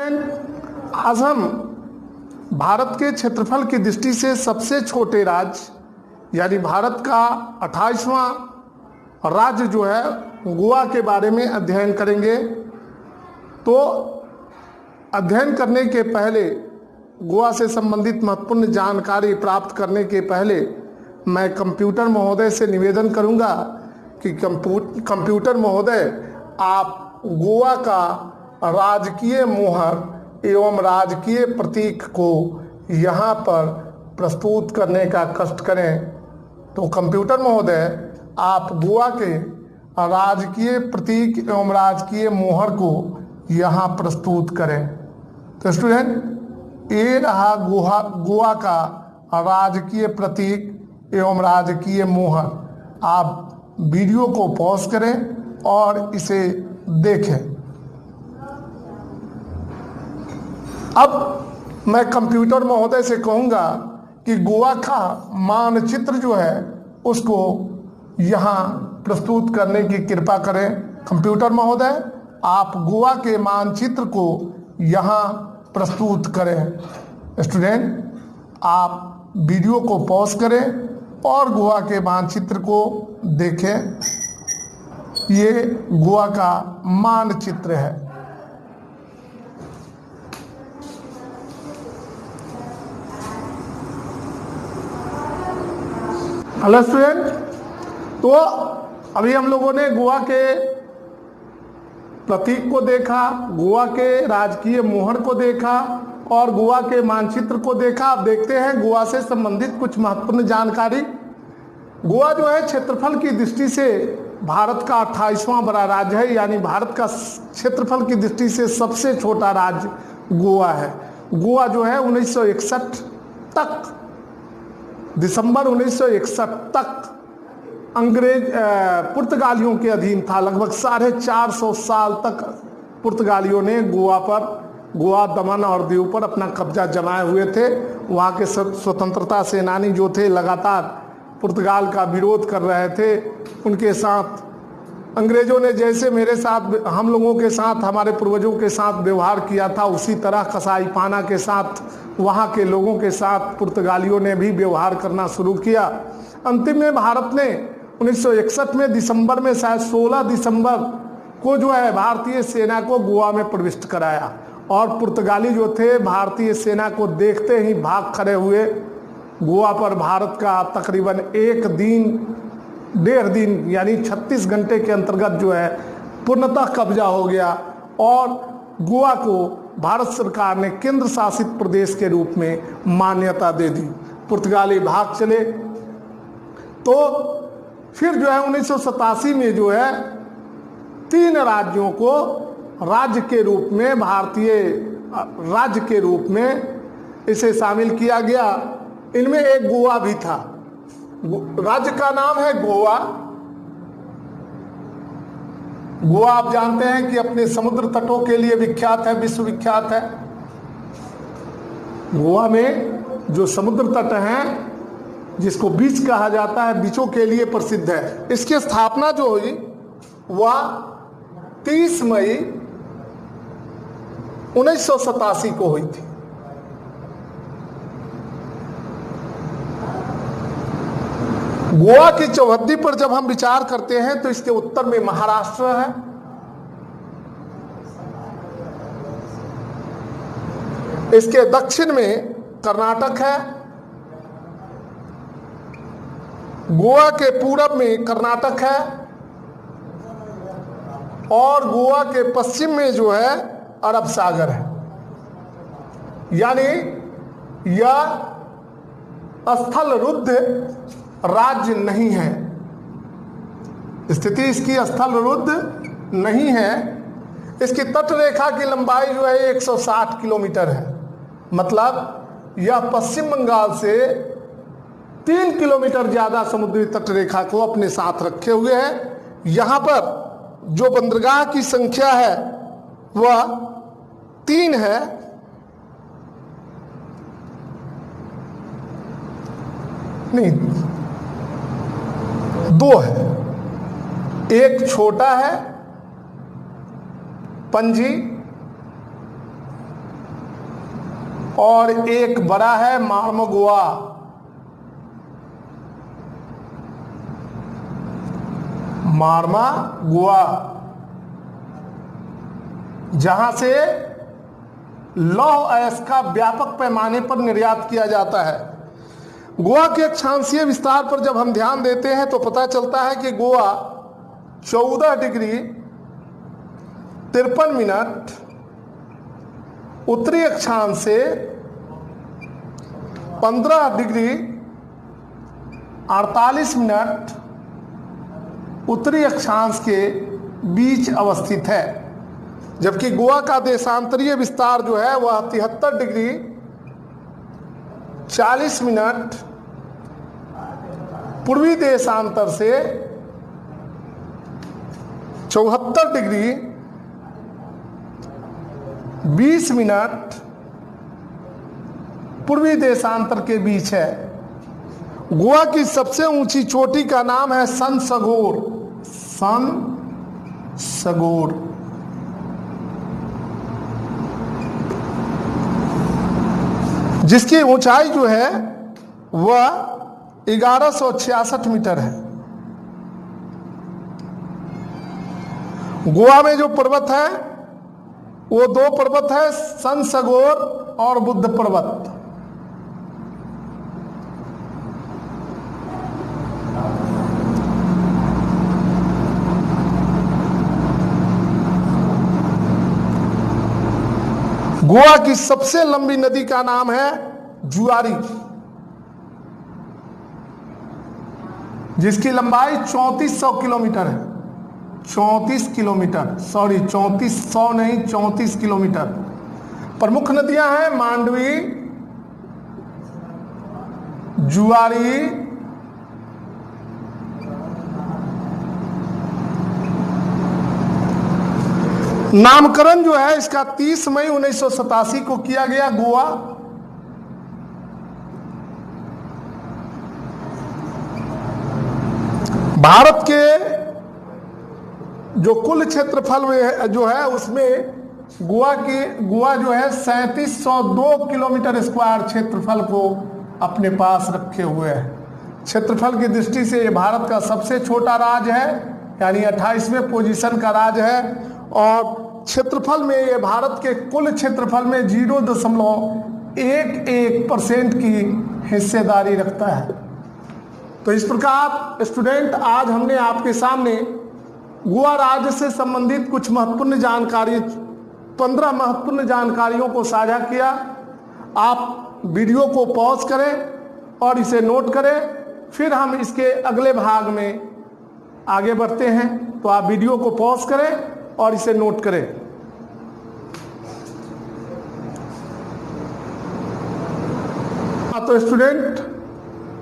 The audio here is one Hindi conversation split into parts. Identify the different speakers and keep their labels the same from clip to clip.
Speaker 1: आज हम भारत के क्षेत्रफल की दृष्टि से सबसे छोटे राज्य यानी भारत का 28वां राज्य जो है गोवा के बारे में अध्ययन करेंगे। तो अध्ययन करने के पहले, गोवा से संबंधित महत्वपूर्ण जानकारी प्राप्त करने के पहले मैं कंप्यूटर महोदय से निवेदन करूंगा कि कंप्यूटर महोदय आप गोवा का राजकीय मोहर एवं राजकीय प्रतीक को यहाँ पर प्रस्तुत करने का कष्ट करें। तो कंप्यूटर महोदय आप गोवा के राजकीय प्रतीक एवं राजकीय मोहर को यहाँ प्रस्तुत करें। तो स्टूडेंट, ये रहा गोवा का राजकीय प्रतीक एवं राजकीय मोहर। आप वीडियो को पॉज करें और इसे देखें। अब मैं कंप्यूटर महोदय से कहूँगा कि गोवा का मानचित्र जो है उसको यहाँ प्रस्तुत करने की कृपा करें। कंप्यूटर महोदय आप गोवा के मानचित्र को यहाँ प्रस्तुत करें। स्टूडेंट, आप वीडियो को पॉज करें और गोवा के मानचित्र को देखें। ये गोवा का मानचित्र है। हेलो स्टूडेंट, तो अभी हम लोगों ने गोवा के प्रतीक को देखा, गोवा के राजकीय मोहर को देखा और गोवा के मानचित्र को देखा। अब देखते हैं गोवा से संबंधित कुछ महत्वपूर्ण जानकारी। गोवा जो है क्षेत्रफल की दृष्टि से भारत का 28वां बड़ा राज्य है, यानी भारत का क्षेत्रफल की दृष्टि से सबसे छोटा राज्य गोवा है। गोवा जो है 1961 तक, दिसंबर 1961 तक पुर्तगालियों के अधीन था। लगभग 450 साल तक पुर्तगालियों ने गोवा, दमन और दीव पर अपना कब्जा जमाए हुए थे। वहाँ के स्वतंत्रता सेनानी जो थे लगातार पुर्तगाल का विरोध कर रहे थे। उनके साथ अंग्रेजों ने जैसे मेरे साथ, हम लोगों के साथ, हमारे पूर्वजों के साथ व्यवहार किया था, उसी तरह कसाईपाना के साथ वहाँ के लोगों के साथ पुर्तगालियों ने भी व्यवहार करना शुरू किया। अंतिम में भारत ने 1961 में दिसंबर में, शायद 16 दिसंबर को जो है भारतीय सेना को गोवा में प्रविष्ट कराया और पुर्तगाली जो थे भारतीय सेना को देखते ही भाग खड़े हुए। गोवा पर भारत का तकरीबन 1.5 दिन यानी 36 घंटे के अंतर्गत जो है पूर्णतः कब्जा हो गया और गोवा को भारत सरकार ने केंद्र शासित प्रदेश के रूप में मान्यता दे दी। पुर्तगाली भाग चले। तो फिर जो है 1987 में जो है 3 राज्यों को राज्य के रूप में, भारतीय राज्य के रूप में इसे शामिल किया गया। इनमें एक गोवा भी था। राज्य का नाम है गोवा। गोवा आप जानते हैं कि अपने समुद्र तटों के लिए विख्यात है, विश्व विख्यात है। गोवा में जो समुद्र तट हैं, जिसको बीच कहा जाता है, बीचों के लिए प्रसिद्ध है। इसकी स्थापना जो हुई वह 30 मई 1987 को हुई थी। गोवा की चौहद्दी पर जब हम विचार करते हैं तो इसके उत्तर में महाराष्ट्र है, इसके दक्षिण में कर्नाटक है, गोवा के पूरब में कर्नाटक है और गोवा के पश्चिम में जो है अरब सागर है। यानी यह स्थल रुद्ध राज्य नहीं है। स्थिति इसकी स्थल रुद्ध नहीं है। इसकी तट रेखा की लंबाई जो है 160 किलोमीटर है। मतलब यह पश्चिम बंगाल से 3 किलोमीटर ज्यादा समुद्री तट रेखा को अपने साथ रखे हुए है। यहाँ पर जो बंदरगाह की संख्या है वह 3 है। नहीं, 2 है। एक छोटा है, पणजी, और एक बड़ा है मार्मगोआ। मार्मगोआ, जहां से लौह अयस्क का व्यापक पैमाने पर निर्यात किया जाता है। गोवा के अक्षांशीय विस्तार पर जब हम ध्यान देते हैं तो पता चलता है कि गोवा 14 डिग्री 53 मिनट उत्तरी अक्षांश से 15 डिग्री 48 मिनट उत्तरी अक्षांश के बीच अवस्थित है, जबकि गोवा का देशांतरीय विस्तार जो है वह 73 डिग्री 40 मिनट पूर्वी देशांतर से 74 डिग्री 20 मिनट पूर्वी देशांतर के बीच है। गोवा की सबसे ऊंची चोटी का नाम है सनसगोर। सनसगोर जिसकी ऊंचाई जो है वह 1166 मीटर है। गोवा में जो पर्वत है वो 2 पर्वत है, सनसगोर और बुद्ध पर्वत। गोवा की सबसे लंबी नदी का नाम है जुआरी, जिसकी लंबाई 3400 किलोमीटर है। 34 किलोमीटर, सॉरी 3400 नहीं, 34 किलोमीटर। प्रमुख नदियां हैं मांडवी, जुआरी, नामकरण जो है इसका 30 मई 1987 को किया गया। गोवा भारत के जो कुल क्षेत्रफल में जो है उसमें गोवा जो है 3702 किलोमीटर स्क्वायर क्षेत्रफल को अपने पास रखे हुए है। क्षेत्रफल की दृष्टि से ये भारत का सबसे छोटा राज्य है, यानी 28वें पोजीशन का राज्य है, और क्षेत्रफल में ये भारत के कुल क्षेत्रफल में 0.11% की हिस्सेदारी रखता है। तो इस प्रकार स्टूडेंट, आज हमने आपके सामने गोवा राज्य से संबंधित कुछ महत्वपूर्ण जानकारी, 15 महत्वपूर्ण जानकारियों को साझा किया। आप वीडियो को पॉज करें और इसे नोट करें, फिर हम इसके अगले भाग में आगे बढ़ते हैं। तो आप वीडियो को पॉज करें और इसे नोट करें। तो स्टूडेंट,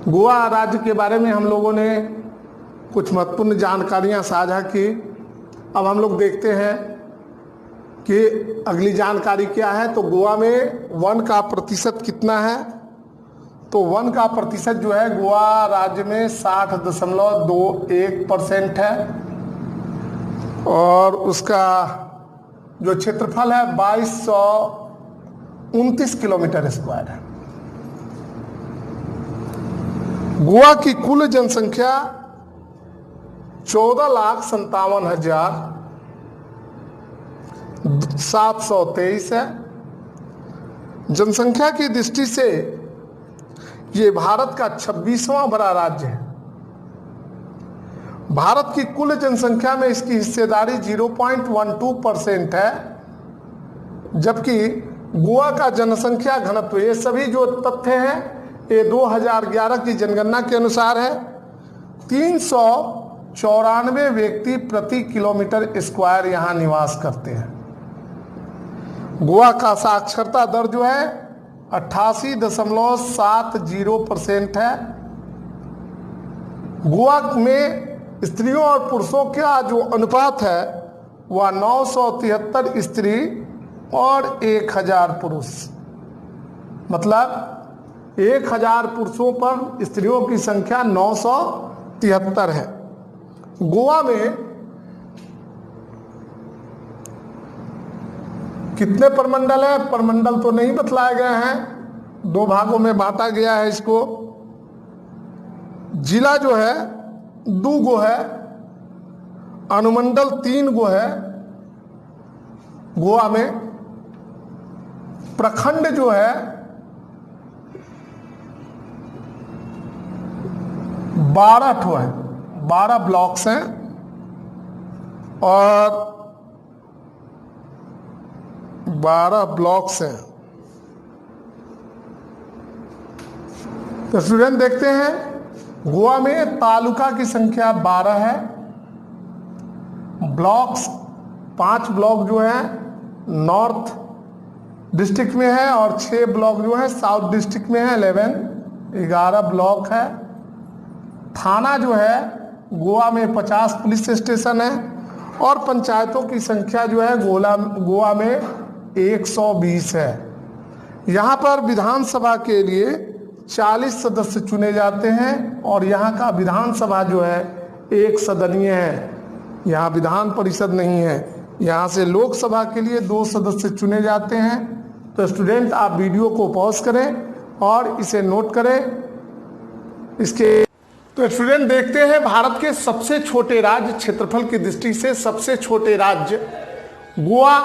Speaker 1: गोवा राज्य के बारे में हम लोगों ने कुछ महत्वपूर्ण जानकारियां साझा की। अब हम लोग देखते हैं कि अगली जानकारी क्या है। तो गोवा में वन का प्रतिशत कितना है? तो वन का प्रतिशत जो है गोवा राज्य में 60.21% है, और उसका जो क्षेत्रफल है 2229 किलोमीटर स्क्वायर है। गोवा की कुल जनसंख्या 14,57,723 है। जनसंख्या की दृष्टि से ये भारत का 26वां बड़ा राज्य है। भारत की कुल जनसंख्या में इसकी हिस्सेदारी 0.12% है, जबकि गोवा का जनसंख्या घनत्व, ये सभी जो तथ्य हैं ये 2011 की जनगणना के अनुसार है, 394 व्यक्ति प्रति किलोमीटर स्क्वायर यहाँ निवास करते हैं। गोवा का साक्षरता दर जो है 88.70% है। गोवा में स्त्रियों और पुरुषों का जो अनुपात है वह 973 स्त्री और 1000 पुरुष, मतलब 1000 पुरुषों पर स्त्रियों की संख्या 973 है। गोवा में कितने प्रमंडल है, प्रमंडल तो नहीं बतलाए गए हैं, 2 भागों में बांटा गया है इसको। जिला जो है 2 गो है, अनुमंडल 3 गो है गोवा में। प्रखंड जो है 12 ठो है, 12 ब्लॉक्स हैं और 12 ब्लॉक्स हैं। तो स्टूडेंट देखते हैं, गोवा में तालुका की संख्या 12 है, ब्लॉक्स 5 ब्लॉक जो है नॉर्थ डिस्ट्रिक्ट में है और 6 ब्लॉक जो है साउथ डिस्ट्रिक्ट में है। 11 ब्लॉक है। थाना जो है गोवा में 50 पुलिस स्टेशन है और पंचायतों की संख्या जो है गोवा में 120 है। यहाँ पर विधानसभा के लिए 40 सदस्य चुने जाते हैं और यहाँ का विधानसभा जो है 1 सदनीय है, यहाँ विधान परिषद नहीं है। यहाँ से लोकसभा के लिए 2 सदस्य चुने जाते हैं। तो स्टूडेंट आप वीडियो को पॉज करें और इसे नोट करें। इसके तो स्टूडेंट देखते हैं, भारत के सबसे छोटे राज्य, क्षेत्रफल की दृष्टि से सबसे छोटे राज्य गोवा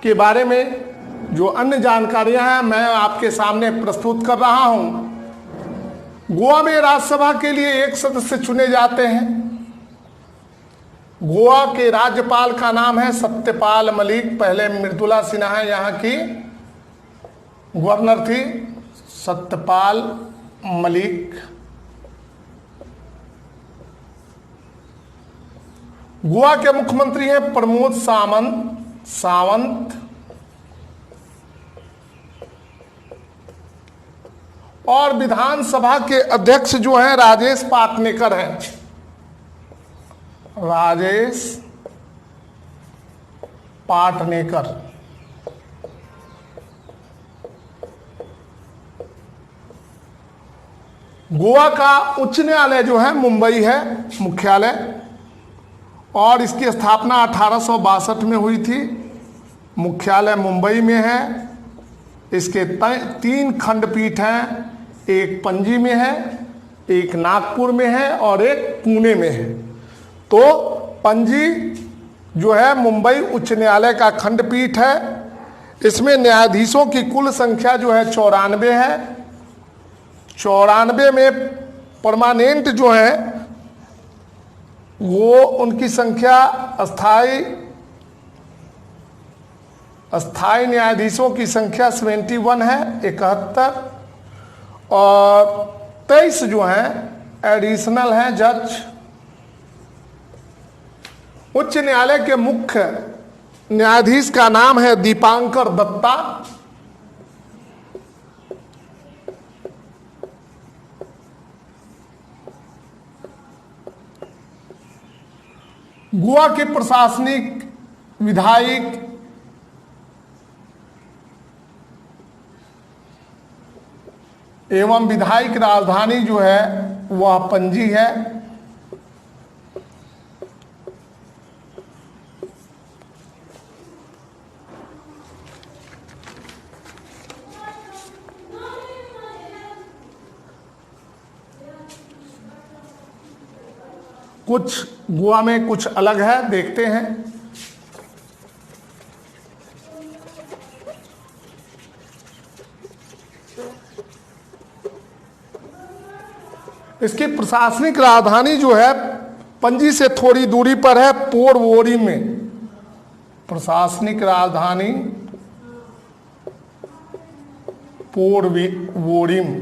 Speaker 1: के बारे में जो अन्य जानकारियां हैं मैं आपके सामने प्रस्तुत कर रहा हूं। गोवा में राज्यसभा के लिए 1 सदस्य चुने जाते हैं। गोवा के राज्यपाल का नाम है सत्यपाल मलिक। पहले मृदुला सिन्हा यहाँ की गवर्नर थी, सत्यपाल मलिक। गोवा के मुख्यमंत्री हैं प्रमोद सावंत और विधानसभा के अध्यक्ष जो हैं राजेश पाटनेकर हैं। राजेश पाटनेकर। गोवा का उच्च न्यायालय जो है मुंबई है मुख्यालय और इसकी स्थापना 1862 में हुई थी। मुख्यालय मुंबई में है। इसके 3 खंडपीठ हैं, एक पणजी में है, एक नागपुर में है और एक पुणे में है। तो पणजी जो है मुंबई उच्च न्यायालय का खंडपीठ है। इसमें न्यायाधीशों की कुल संख्या जो है 94 है। 94 में परमानेंट जो है वो उनकी संख्या अस्थाई न्यायाधीशों की संख्या 71 है, 71 और 23 जो हैं एडिशनल हैं जज। उच्च न्यायालय के मुख्य न्यायाधीश का नाम है दीपांकर दत्ता। गोवा की प्रशासनिक, विधायिक एवं विधायिक राजधानी जो है वह पणजी है। कुछ गोवा में कुछ अलग है, देखते हैं। इसकी प्रशासनिक राजधानी जो है पणजी से थोड़ी दूरी पर है, पोरवोरिम में। प्रशासनिक राजधानी पोरवोरिम।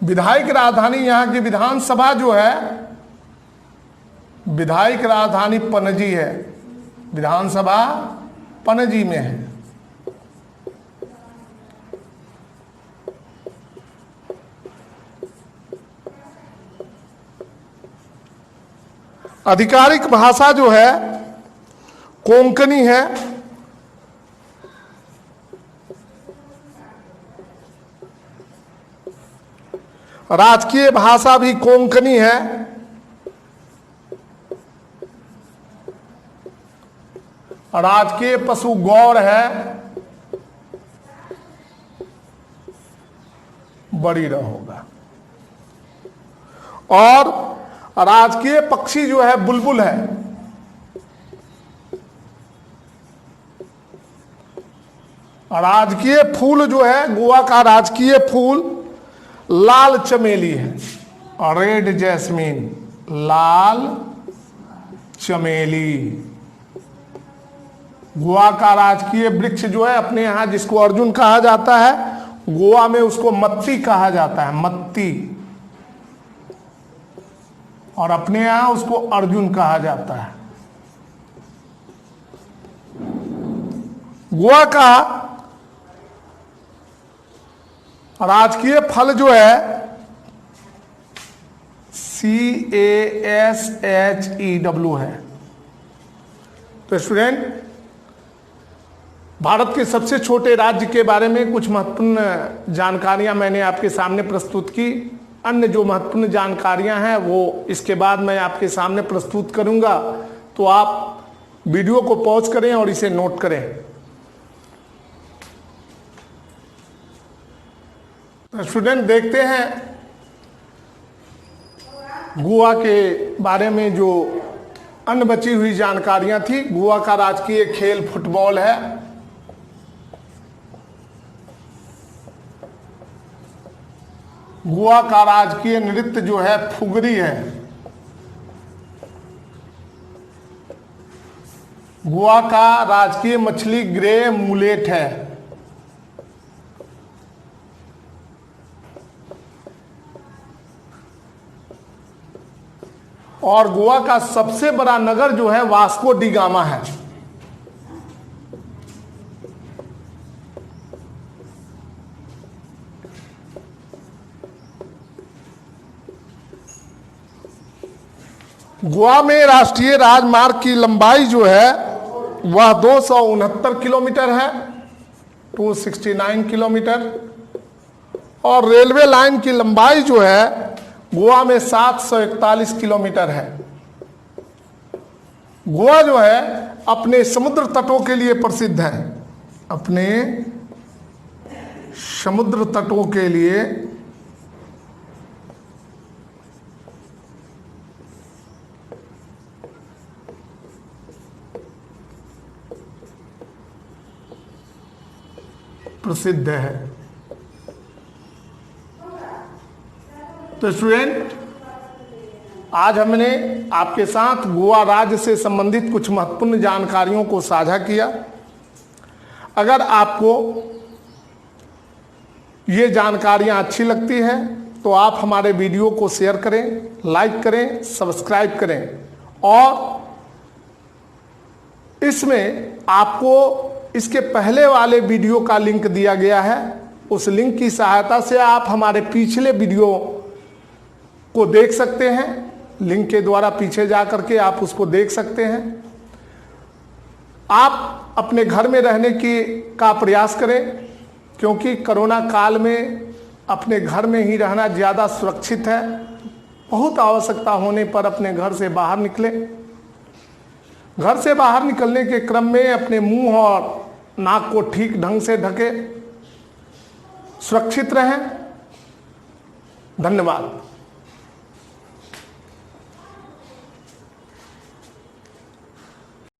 Speaker 1: विधायिक राजधानी यहाँ की विधानसभा जो है विधायिक राजधानी पणजी है। विधानसभा पणजी में है। आधिकारिक भाषा जो है कोंकणी है। राजकीय भाषा भी कोंकणी है। राजकीय पशु गौर है, बरीरा होगा। और राजकीय पक्षी जो है बुलबुल है। राजकीय फूल जो है गोवा का राजकीय फूल लाल चमेली है, रेड जैस्मीन, लाल चमेली। गोवा का राजकीय वृक्ष जो है अपने यहां जिसको अर्जुन कहा जाता है, गोवा में उसको मत्ती कहा जाता है, मत्ती। और अपने यहां उसको अर्जुन कहा जाता है। गोवा का राजकीय फल जो है CASHEW है। तो स्टूडेंट, भारत के सबसे छोटे राज्य के बारे में कुछ महत्वपूर्ण जानकारियां मैंने आपके सामने प्रस्तुत की। अन्य जो महत्वपूर्ण जानकारियां हैं वो इसके बाद मैं आपके सामने प्रस्तुत करूंगा, तो आप वीडियो को पॉज करें और इसे नोट करें। स्टूडेंट, देखते हैं गोवा के बारे में जो अन्य बची हुई जानकारियां थी। गोवा का राजकीय खेल फुटबॉल है। गोवा का राजकीय नृत्य जो है फुगरी है। गोवा का राजकीय मछली ग्रे मुलेट है। और गोवा का सबसे बड़ा नगर जो है वास्को डी गामा है। गोवा में राष्ट्रीय राजमार्ग की लंबाई जो है वह 269 किलोमीटर है, 269 किलोमीटर। और रेलवे लाइन की लंबाई जो है गोवा में 741 किलोमीटर है। गोवा जो है अपने समुद्र तटों के लिए प्रसिद्ध है, अपने समुद्र तटों के लिए प्रसिद्ध है। तो स्टूडेंट, आज हमने आपके साथ गोवा राज्य से संबंधित कुछ महत्वपूर्ण जानकारियों को साझा किया। अगर आपको ये जानकारियां अच्छी लगती हैं तो आप हमारे वीडियो को शेयर करें, लाइक करें, सब्सक्राइब करें। और इसमें आपको इसके पहले वाले वीडियो का लिंक दिया गया है। उस लिंक की सहायता से आप हमारे पिछले वीडियो को देख सकते हैं। लिंक के द्वारा पीछे जा करके आप उसको देख सकते हैं। आप अपने घर में रहने का प्रयास करें, क्योंकि कोरोना काल में अपने घर में ही रहना ज़्यादा सुरक्षित है। बहुत आवश्यकता होने पर अपने घर से बाहर निकलें। घर से बाहर निकलने के क्रम में अपने मुंह और नाक को ठीक ढंग से ढकें। सुरक्षित रहें। धन्यवाद।